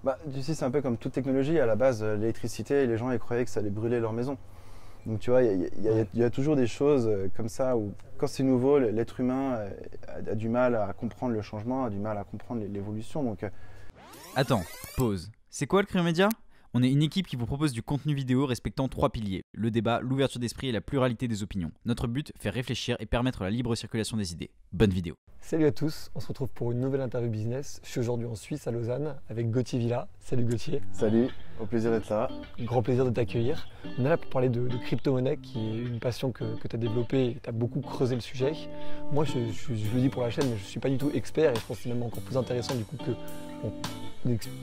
Bah, tu sais, c'est un peu comme toute technologie. À la base, l'électricité, les gens ils croyaient que ça allait brûler leur maison. Donc tu vois, Ouais. il y a toujours des choses comme ça où quand c'est nouveau, l'être humain a du mal à comprendre le changement, a du mal à comprendre l'évolution. Donc Attends, pause. C'est quoi le Cryomédia? On est une équipe qui vous propose du contenu vidéo respectant 3 piliers: le débat, l'ouverture d'esprit et la pluralité des opinions. Notre but, faire réfléchir et permettre la libre circulation des idées. Bonne vidéo. Salut à tous, on se retrouve pour une nouvelle interview business. Je suis aujourd'hui en Suisse, à Lausanne, avec Gauthier Villa. Salut Gauthier, salut, au plaisir d'être là. grand plaisir de t'accueillir. On est là pour parler de crypto-monnaie, qui est une passion que tu as développée et tu as beaucoup creusé le sujet. Moi, je le dis pour la chaîne, mais je ne suis pas du tout expert et je pense que c'est même encore plus intéressant du coup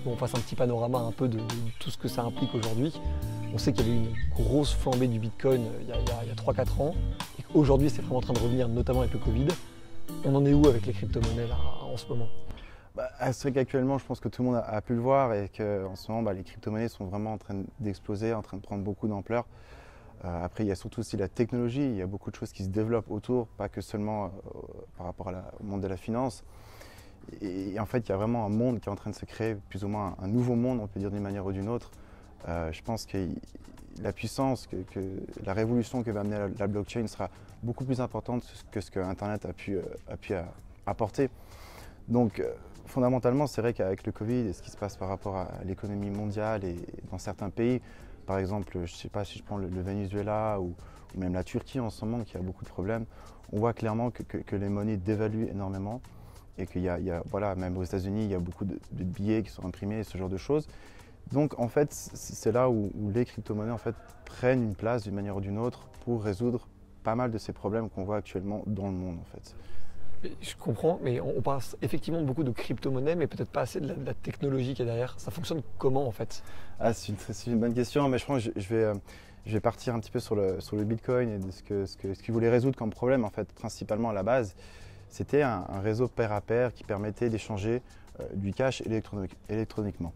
qu'on fasse un petit panorama un peu de tout ce que ça implique aujourd'hui. On sait qu'il y avait une grosse flambée du Bitcoin il y a 3-4 ans et qu'aujourd'hui c'est vraiment en train de revenir, notamment avec le Covid. On en est où avec les crypto-monnaies là, en ce moment? Bah, c'est vrai qu'actuellement, je pense que tout le monde a pu le voir et qu'en ce moment, bah, les crypto-monnaies sont vraiment en train d'exploser, en train de prendre beaucoup d'ampleur. Après, il y a surtout aussi la technologie. Il y a beaucoup de choses qui se développent autour, pas que seulement par rapport au monde de la finance. Et en fait, il y a vraiment un monde qui est en train de se créer, plus ou moins un nouveau monde, on peut dire d'une manière ou d'une autre. Je pense que la puissance, la révolution que va amener la blockchain sera beaucoup plus importante que ce que Internet a pu apporter. Donc, fondamentalement, c'est vrai qu'avec le Covid et ce qui se passe par rapport à l'économie mondiale et dans certains pays, par exemple, je ne sais pas si je prends le Venezuela ou même la Turquie en ce moment, qui a beaucoup de problèmes, on voit clairement que les monnaies dévaluent énormément et qu'il y a, voilà, même aux États-Unis, il y a beaucoup de billets qui sont imprimés, ce genre de choses. Donc, en fait, c'est là où les crypto-monnaies en fait, prennent une place d'une manière ou d'une autre pour résoudre pas mal de ces problèmes qu'on voit actuellement dans le monde, en fait. Je comprends, mais on parle effectivement beaucoup de crypto-monnaie, mais peut-être pas assez de la technologie qu'il y a derrière. Ça fonctionne comment en fait? Ah, c'est une bonne question, mais je pense que je vais partir un petit peu sur le Bitcoin et de ce qu'il voulait résoudre comme problème, en fait, principalement à la base. C'était un réseau pair à pair qui permettait d'échanger du cash électroniquement.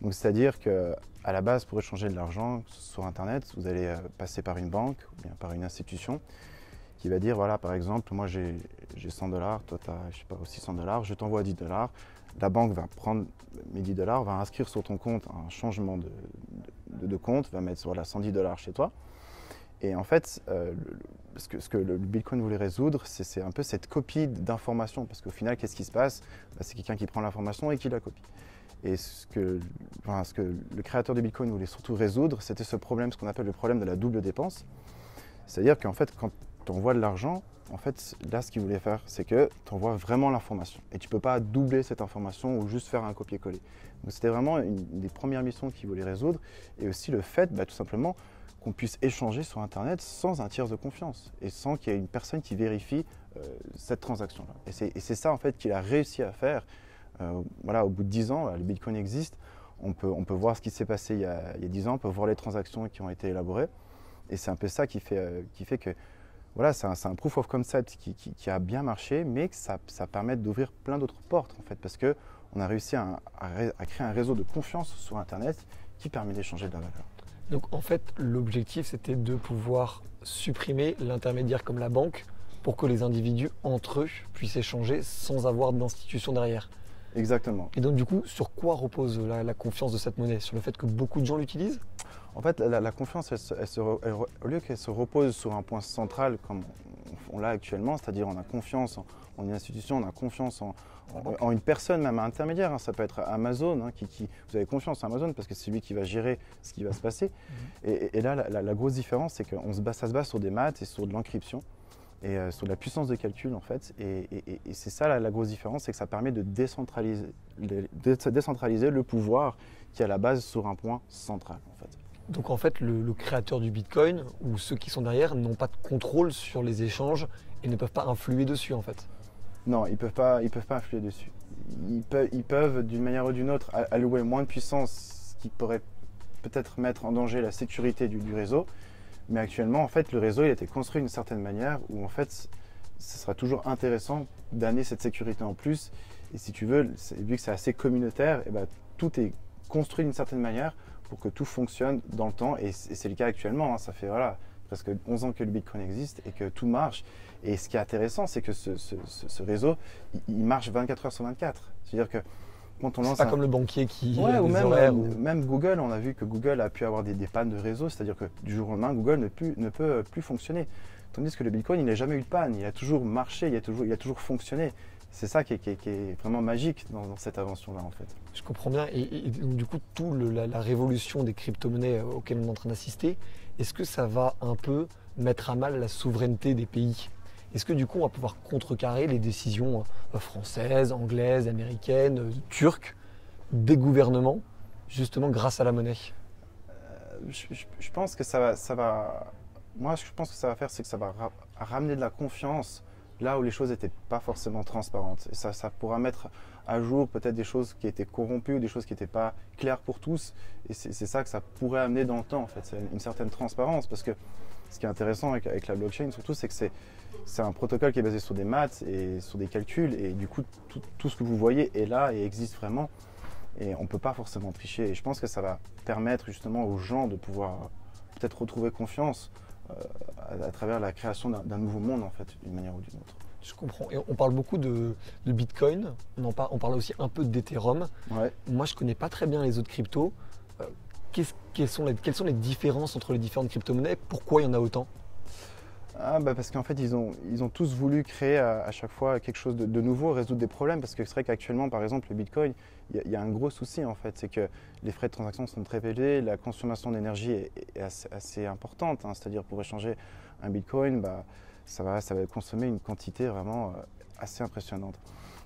Donc, c'est-à-dire qu'à la base, pour échanger de l'argent sur Internet, vous allez passer par une banque ou bien par une institution qui va dire, voilà, par exemple, moi j'ai 100 $, toi tu as, je sais pas, aussi 100 $, je t'envoie 10 $. La banque va prendre mes 10 $, va inscrire sur ton compte un changement de compte, va mettre voilà, 110 $ chez toi. Et en fait, ce que le Bitcoin voulait résoudre, c'est un peu cette copie d'information. Parce qu'au final, qu'est-ce qui se passe? C'est quelqu'un qui prend l'information et qui la copie. Et ce que le créateur du Bitcoin voulait surtout résoudre, c'était ce problème, ce qu'on appelle le problème de la double dépense. C'est-à-dire qu'en fait, quand tu envoies de l'argent, en fait, là, ce qu'il voulait faire, c'est que tu envoies vraiment l'information. Et tu ne peux pas doubler cette information ou juste faire un copier-coller. Donc, c'était vraiment une des premières missions qu'il voulait résoudre. Et aussi le fait, tout simplement, qu'on puisse échanger sur Internet sans un tiers de confiance et sans qu'il y ait une personne qui vérifie cette transaction-là. Et c'est ça, en fait, qu'il a réussi à faire. Voilà, au bout de 10 ans, le Bitcoin existe. On peut voir ce qui s'est passé il y a 10 ans, on peut voir les transactions qui ont été élaborées. Et c'est un peu ça qui fait que voilà, c'est un proof of concept qui a bien marché, mais que ça permet d'ouvrir plein d'autres portes, en fait, parce qu'on a réussi à créer un réseau de confiance sur Internet qui permet d'échanger de la valeur. Donc en fait, l'objectif c'était de pouvoir supprimer l'intermédiaire comme la banque pour que les individus entre eux puissent échanger sans avoir d'institution derrière. Exactement. Et donc du coup, sur quoi repose la confiance de cette monnaie? Sur le fait que beaucoup de gens l'utilisent? En fait, la confiance, au lieu qu'elle se repose sur un point central comme on l'a actuellement, c'est-à-dire on a confiance en une institution, on a confiance en une personne, même intermédiaire, hein. Ça peut être Amazon, hein, vous avez confiance en Amazon parce que c'est lui qui va gérer ce qui va se passer. Et là, la grosse différence, c'est que ça se base sur des maths et sur de l'encryption et sur de la puissance de calcul, en fait. Et c'est ça la grosse différence, c'est que ça permet de décentraliser le pouvoir qui est à la base sur un point central, en fait. Donc en fait, le créateur du Bitcoin ou ceux qui sont derrière n'ont pas de contrôle sur les échanges et ne peuvent pas influer dessus en fait. Non, ils peuvent pas influer dessus. Ils peuvent d'une manière ou d'une autre allouer moins de puissance, ce qui pourrait peut-être mettre en danger la sécurité du réseau. Mais actuellement, en fait, le réseau il a été construit d'une certaine manière où en fait, ce sera toujours intéressant d'amener cette sécurité en plus. Et si tu veux, vu que c'est assez communautaire, et tout est construit d'une certaine manière pour que tout fonctionne dans le temps. Et c'est le cas actuellement, hein. Ça fait voilà, presque 11 ans que le Bitcoin existe et que tout marche. Et ce qui est intéressant, c'est que ce réseau, il marche 24 heures sur 24. C'est-à-dire que quand on lance pas comme le banquier qui ouais, a ou des même, horaires. même Google, on a vu que Google a pu avoir des pannes de réseau, c'est-à-dire que du jour au lendemain, Google ne peut plus fonctionner. Tandis que le Bitcoin, il n'a jamais eu de panne, il a toujours marché, il a toujours fonctionné. C'est ça qui est vraiment magique dans cette invention-là, en fait. Je comprends bien. Et donc, du coup, la révolution des crypto-monnaies auxquelles on est en train d'assister, est-ce que ça va un peu mettre à mal la souveraineté des pays? Est-ce que du coup, on va pouvoir contrecarrer les décisions françaises, anglaises, américaines, turques, des gouvernements, justement grâce à la monnaie? Je pense que moi, ce que je pense que ça va faire, c'est que ça va ramener de la confiance là où les choses n'étaient pas forcément transparentes. Et ça pourra mettre à jour peut-être des choses qui étaient corrompues ou des choses qui n'étaient pas claires pour tous. Et c'est ça que ça pourrait amener dans le temps, en fait. C'est une certaine transparence. Parce que ce qui est intéressant avec la blockchain, surtout, c'est que c'est un protocole qui est basé sur des maths et sur des calculs. Et du coup, tout ce que vous voyez est là et existe vraiment. Et on ne peut pas forcément tricher. Et je pense que ça va permettre justement aux gens de pouvoir peut-être retrouver confiance à travers la création d'un nouveau monde, en fait, d'une manière ou d'une autre. Je comprends. Et on parle beaucoup de Bitcoin, on parle aussi un peu d'Ethereum. Ouais. Moi, je ne connais pas très bien les autres cryptos. Quelles sont les différences entre les différentes crypto-monnaies? Pourquoi il y en a autant? Parce qu'en fait, ils ont tous voulu créer à chaque fois quelque chose de nouveau, résoudre des problèmes. Parce que c'est vrai qu'actuellement, par exemple, le Bitcoin, il y a un gros souci, en fait. C'est que les frais de transaction sont très élevés, la consommation d'énergie est assez importante. C'est-à-dire, pour échanger un Bitcoin, ça va consommer une quantité vraiment assez impressionnante.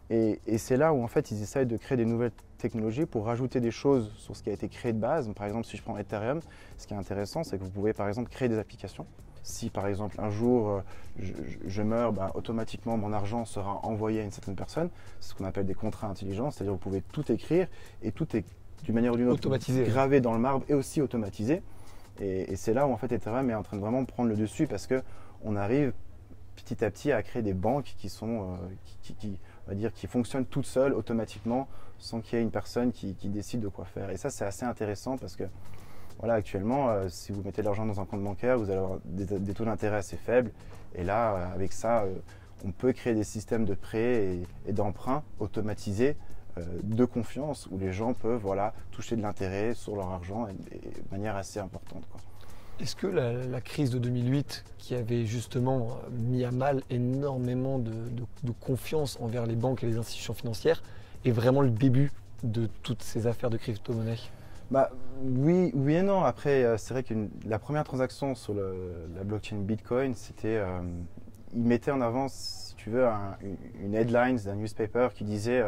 Et c'est là où, en fait, ils essayent de créer des nouvelles technologies pour rajouter des choses sur ce qui a été créé de base. Par exemple, si je prends Ethereum, ce qui est intéressant, c'est que vous pouvez, par exemple, créer des applications. Si par exemple un jour je meurs, automatiquement mon argent sera envoyé à une certaine personne. C'est ce qu'on appelle des contrats intelligents, c'est-à-dire que vous pouvez tout écrire et tout est d'une manière ou d'une autre automatisé, gravé dans le marbre et aussi automatisé. Et c'est là où en fait Ethereum est en train de vraiment prendre le dessus parce qu'on arrive petit à petit à créer des banques qui fonctionnent toutes seules automatiquement sans qu'il y ait une personne qui décide de quoi faire. Et ça c'est assez intéressant parce que voilà, actuellement, si vous mettez de l'argent dans un compte bancaire, vous allez avoir des taux d'intérêt assez faibles. Et là, avec ça, on peut créer des systèmes de prêts et d'emprunts automatisés de confiance où les gens peuvent toucher de l'intérêt sur leur argent et de manière assez importante, quoi. Est-ce que la crise de 2008, qui avait justement mis à mal énormément de confiance envers les banques et les institutions financières, est vraiment le début de toutes ces affaires de crypto-monnaie? Oui et non. Après, c'est vrai que la première transaction sur la blockchain Bitcoin, c'était, ils mettaient en avant, si tu veux, une headline d'un newspaper qui disait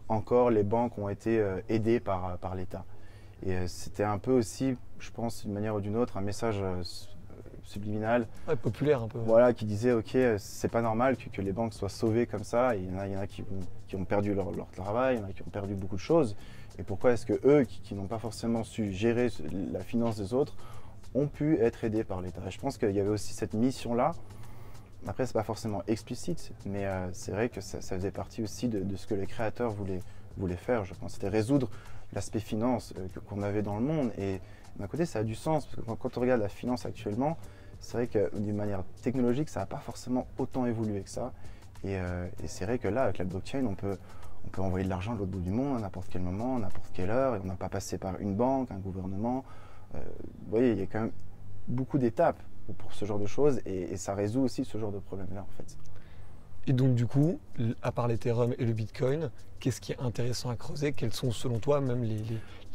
encore les banques ont été aidées par l'État. Et c'était un peu aussi, je pense, d'une manière ou d'une autre, un message subliminal. Ouais, populaire un peu. Voilà, qui disait, ok, c'est pas normal que les banques soient sauvées comme ça. Il y en a qui ont perdu leur travail, il y en a qui ont perdu beaucoup de choses. Et pourquoi est-ce que eux, qui n'ont pas forcément su gérer la finance des autres, ont pu être aidés par l'État? Je pense qu'il y avait aussi cette mission-là. Après, c'est pas forcément explicite, mais c'est vrai que ça faisait partie aussi de ce que les créateurs voulaient faire. Je pense c'était résoudre l'aspect finance qu'on avait dans le monde. Et d'un côté, ça a du sens, parce que quand on regarde la finance actuellement, c'est vrai que d'une manière technologique, ça n'a pas forcément autant évolué que ça. Et c'est vrai que là, avec la blockchain, on peut envoyer de l'argent de l'autre bout du monde à n'importe quel moment, à n'importe quelle heure, et on n'a pas passé par une banque, un gouvernement. Vous voyez, il y a quand même beaucoup d'étapes pour ce genre de choses, et ça résout aussi ce genre de problème-là, en fait. Et donc du coup, à part l'Ethereum et le Bitcoin, qu'est-ce qui est intéressant à creuser? Quelles sont selon toi même les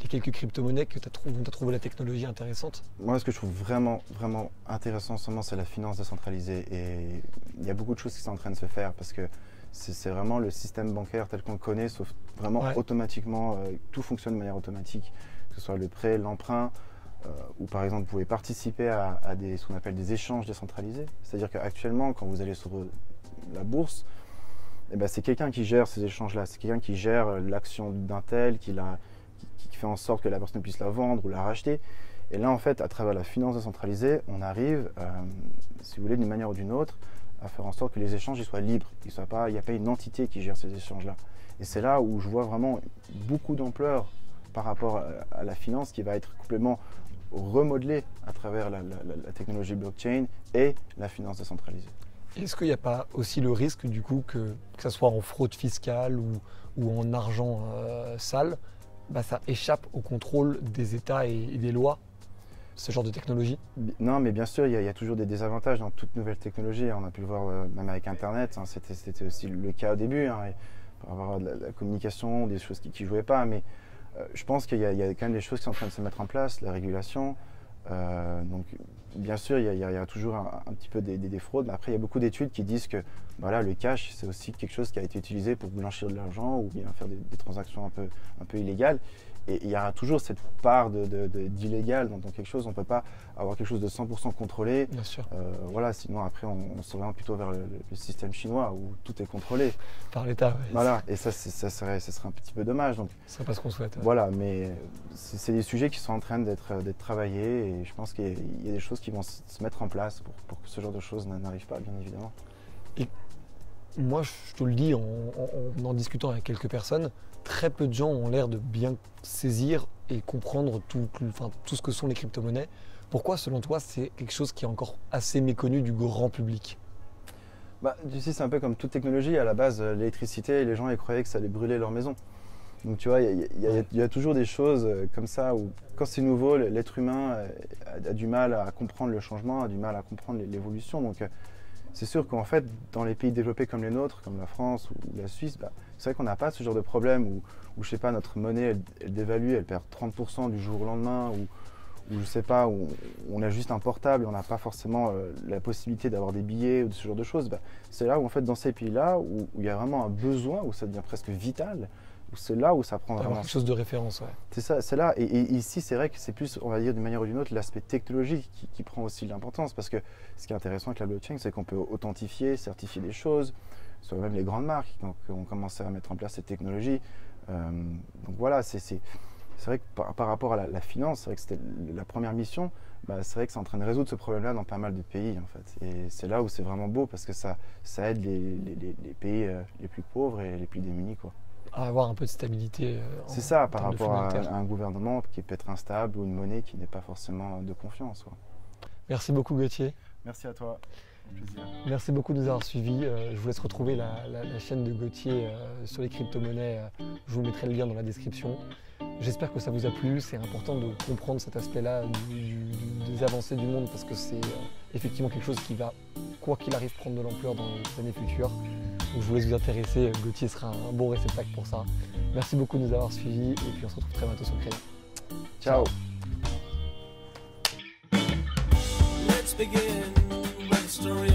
quelques crypto-monnaies dont tu as trouvé la technologie intéressante? Moi, ce que je trouve vraiment, vraiment intéressant en ce moment, c'est la finance décentralisée. Et il y a beaucoup de choses qui sont en train de se faire parce que c'est vraiment le système bancaire tel qu'on le connaît, sauf vraiment automatiquement, tout fonctionne de manière automatique, que ce soit le prêt, l'emprunt, ou par exemple vous pouvez participer à ce qu'on appelle des échanges décentralisés. C'est-à-dire qu'actuellement, quand vous allez sur la bourse, c'est quelqu'un qui gère ces échanges-là, c'est quelqu'un qui gère l'action d'un tel, qui fait en sorte que la personne puisse la vendre ou la racheter. Et là, en fait, à travers la finance décentralisée, on arrive, si vous voulez, d'une manière ou d'une autre, à faire en sorte que les échanges soient libres, il n'y a pas une entité qui gère ces échanges-là. Et c'est là où je vois vraiment beaucoup d'ampleur par rapport à la finance qui va être complètement remodelée à travers la technologie blockchain et la finance décentralisée. Est-ce qu'il n'y a pas aussi le risque du coup que ça soit en fraude fiscale ou en argent sale, ça échappe au contrôle des États et des lois, ce genre de technologie? Non, mais bien sûr, il y a toujours des désavantages dans toute nouvelle technologie. On a pu le voir même avec Internet, hein, c'était aussi le cas au début, hein, et pour avoir de la communication, des choses qui ne jouaient pas. Mais je pense qu'il y a quand même des choses qui sont en train de se mettre en place, la régulation. Donc, bien sûr, il y a toujours un petit peu des fraudes. Mais après, il y a beaucoup d'études qui disent que voilà, le cash, c'est aussi quelque chose qui a été utilisé pour blanchir de l'argent ou bien faire des transactions un peu illégales. Et il y aura toujours cette part d'illégal dans quelque chose. On ne peut pas avoir quelque chose de 100% contrôlé. Bien sûr. Voilà, sinon après on s'oriente plutôt vers le système chinois où tout est contrôlé. Par l'État, oui. Voilà, et ça serait un petit peu dommage. Donc, ce serait pas ce qu'on souhaite. Ouais. Voilà, mais c'est des sujets qui sont en train d'être travaillés et je pense qu'il y a des choses qui vont se mettre en place pour que ce genre de choses n'arrive pas, bien évidemment. Et moi, je te le dis en discutant avec quelques personnes, très peu de gens ont l'air de bien saisir et comprendre tout ce que sont les crypto-monnaies. Pourquoi, selon toi, c'est quelque chose qui est encore assez méconnu du grand public? Tu sais, c'est un peu comme toute technologie. À la base, l'électricité, les gens ils croyaient que ça allait brûler leur maison. Donc tu vois, il y a toujours des choses comme ça où quand c'est nouveau, l'être humain a du mal à comprendre le changement, a du mal à comprendre l'évolution. Donc c'est sûr qu'en fait, dans les pays développés comme les nôtres, comme la France ou la Suisse, c'est vrai qu'on n'a pas ce genre de problème où je sais pas, notre monnaie elle dévalue, elle perd 30% du jour au lendemain, ou je sais pas, où on a juste un portable, on n'a pas forcément la possibilité d'avoir des billets ou de ce genre de choses. C'est là où en fait dans ces pays-là où il y a vraiment un besoin, où ça devient presque vital, où c'est là où ça prend vraiment quelque chose de référence. Ouais. C'est ça, c'est là. Et ici, c'est vrai que c'est plus, on va dire d'une manière ou d'une autre, l'aspect technologique qui prend aussi de l'importance. Parce que ce qui est intéressant avec la blockchain, c'est qu'on peut authentifier, certifier des choses, soit même les grandes marques qui ont commencé à mettre en place cette technologie. Donc voilà, c'est vrai que par rapport à la finance, c'est vrai que c'était la première mission. C'est vrai que c'est en train de résoudre ce problème-là dans pas mal de pays en fait. Et c'est là où c'est vraiment beau parce que ça aide les pays les plus pauvres et les plus démunis, quoi. À avoir un peu de stabilité. C'est ça, par rapport à un gouvernement qui peut être instable ou une monnaie qui n'est pas forcément de confiance, quoi. Merci beaucoup Gauthier. Merci à toi. Plaisir. Merci beaucoup de nous avoir suivis. Je vous laisse retrouver la chaîne de Gauthier sur les crypto-monnaies. Je vous mettrai le lien dans la description. J'espère que ça vous a plu. C'est important de comprendre cet aspect-là des avancées du monde parce que c'est effectivement quelque chose qui va, quoi qu'il arrive, prendre de l'ampleur dans les années futures. Donc je vous laisse vous intéresser. Gauthier sera un bon réceptacle pour ça. Merci beaucoup de nous avoir suivis et puis on se retrouve très bientôt sur Créa. Ciao. Let's begin with the story